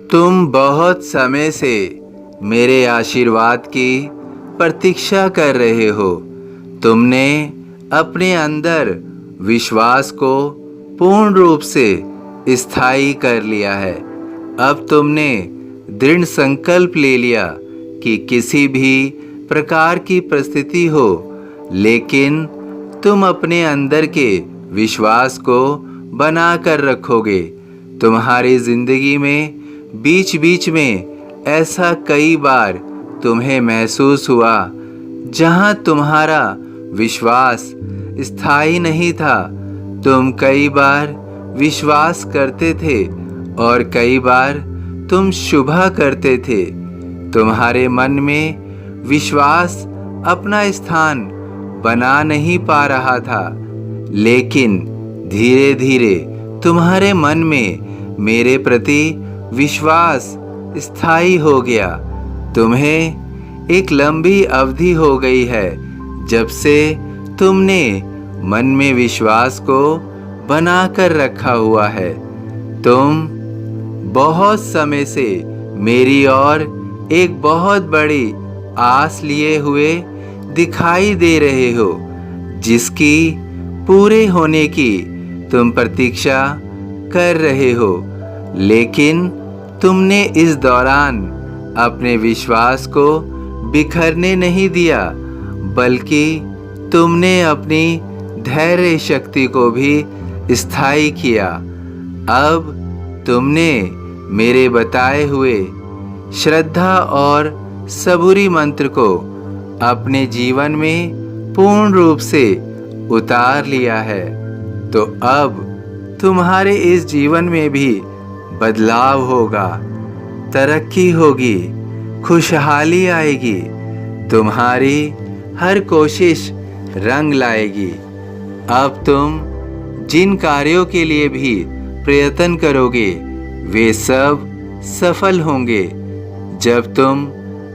तुम बहुत समय से मेरे आशीर्वाद की प्रतीक्षा कर रहे हो। तुमने अपने अंदर विश्वास को पूर्ण रूप से स्थायी कर लिया है। अब तुमने दृढ़ संकल्प ले लिया कि किसी भी प्रकार की परिस्थिति हो, लेकिन तुम अपने अंदर के विश्वास को बना कर रखोगे। तुम्हारी जिंदगी में बीच बीच में ऐसा कई बार तुम्हें महसूस हुआ जहां तुम्हारा विश्वास स्थायी नहीं था। तुम कई बार विश्वास करते थे और कई बार तुम शुभ करते थे। तुम्हारे मन में विश्वास अपना स्थान बना नहीं पा रहा था, लेकिन धीरे धीरे तुम्हारे मन में मेरे प्रति विश्वास स्थायी हो गया। तुम्हें एक लंबी अवधि हो गई है जब से तुमने मन में विश्वास को बना कर रखा हुआ है। तुम बहुत समय से मेरी ओर एक बहुत बड़ी आस लिए हुए दिखाई दे रहे हो, जिसकी पूरे होने की तुम प्रतीक्षा कर रहे हो। लेकिन तुमने इस दौरान अपने विश्वास को बिखरने नहीं दिया, बल्कि तुमने अपनी धैर्य शक्ति को भी स्थायी किया। अब तुमने मेरे बताए हुए श्रद्धा और सबूरी मंत्र को अपने जीवन में पूर्ण रूप से उतार लिया है। तो अब तुम्हारे इस जीवन में भी बदलाव होगा, तरक्की होगी, खुशहाली आएगी। तुम्हारी हर कोशिश रंग लाएगी। अब तुम जिन कार्यों के लिए भी प्रयत्न करोगे वे सब सफल होंगे। जब तुम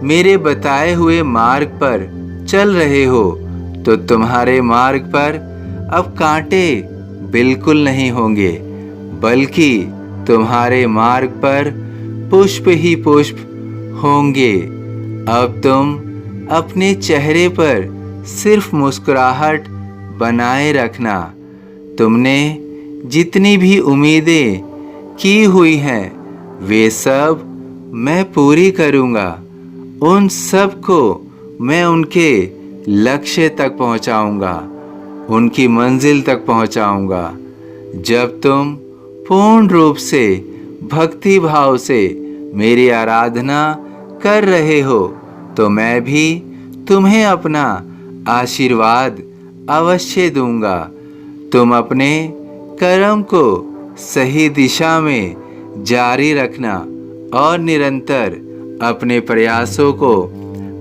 मेरे बताए हुए मार्ग पर चल रहे हो तो तुम्हारे मार्ग पर अब कांटे बिल्कुल नहीं होंगे, बल्कि तुम्हारे मार्ग पर पुष्प ही पुष्प होंगे। अब तुम अपने चेहरे पर सिर्फ मुस्कुराहट बनाए रखना। तुमने जितनी भी उम्मीदें की हुई हैं वे सब मैं पूरी करूँगा। उन सब को मैं उनके लक्ष्य तक पहुँचाऊँगा, उनकी मंजिल तक पहुँचाऊँगा। जब तुम पूर्ण रूप से भक्ति भाव से मेरी आराधना कर रहे हो तो मैं भी तुम्हें अपना आशीर्वाद अवश्य दूंगा। तुम अपने कर्म को सही दिशा में जारी रखना और निरंतर अपने प्रयासों को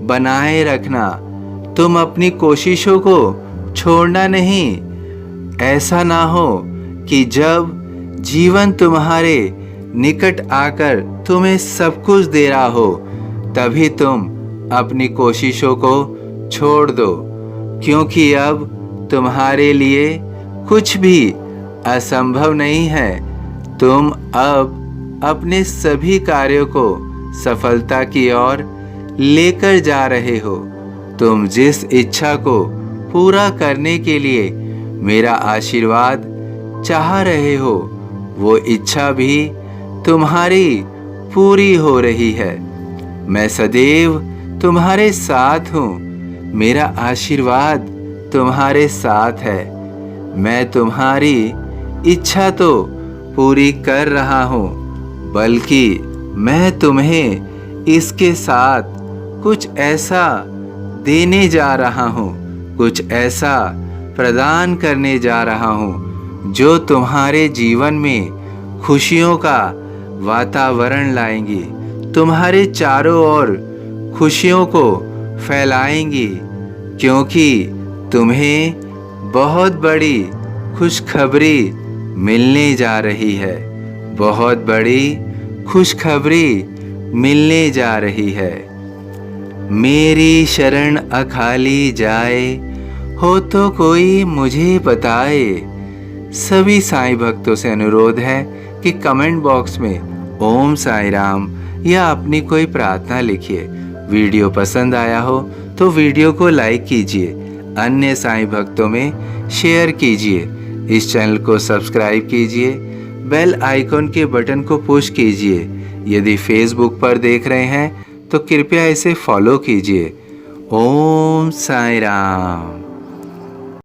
बनाए रखना। तुम अपनी कोशिशों को छोड़ना नहीं। ऐसा ना हो कि जब जीवन तुम्हारे निकट आकर तुम्हें सब कुछ दे रहा हो तभी तुम अपनी कोशिशों को छोड़ दो, क्योंकि अब तुम्हारे लिए कुछ भी असंभव नहीं है। तुम अब अपने सभी कार्यों को सफलता की ओर लेकर जा रहे हो। तुम जिस इच्छा को पूरा करने के लिए मेरा आशीर्वाद चाह रहे हो वो इच्छा भी तुम्हारी पूरी हो रही है। मैं सदैव तुम्हारे साथ हूँ। मेरा आशीर्वाद तुम्हारे साथ है। मैं तुम्हारी इच्छा तो पूरी कर रहा हूँ, बल्कि मैं तुम्हें इसके साथ कुछ ऐसा देने जा रहा हूँ, कुछ ऐसा प्रदान करने जा रहा हूँ जो तुम्हारे जीवन में खुशियों का वातावरण लाएंगी, तुम्हारे चारों ओर खुशियों को फैलाएंगी, क्योंकि तुम्हें बहुत बड़ी खुशखबरी मिलने जा रही है। बहुत बड़ी खुशखबरी मिलने जा रही है। मेरी शरण अखाली जाए, हो तो कोई मुझे बताए। सभी साईं भक्तों से अनुरोध है कि कमेंट बॉक्स में ओम साईं राम या अपनी कोई प्रार्थना लिखिए। वीडियो पसंद आया हो तो वीडियो को लाइक कीजिए, अन्य साईं भक्तों में शेयर कीजिए। इस चैनल को सब्सक्राइब कीजिए, बेल आइकॉन के बटन को पुश कीजिए। यदि फेसबुक पर देख रहे हैं तो कृपया इसे फॉलो कीजिए। ओम साईं राम।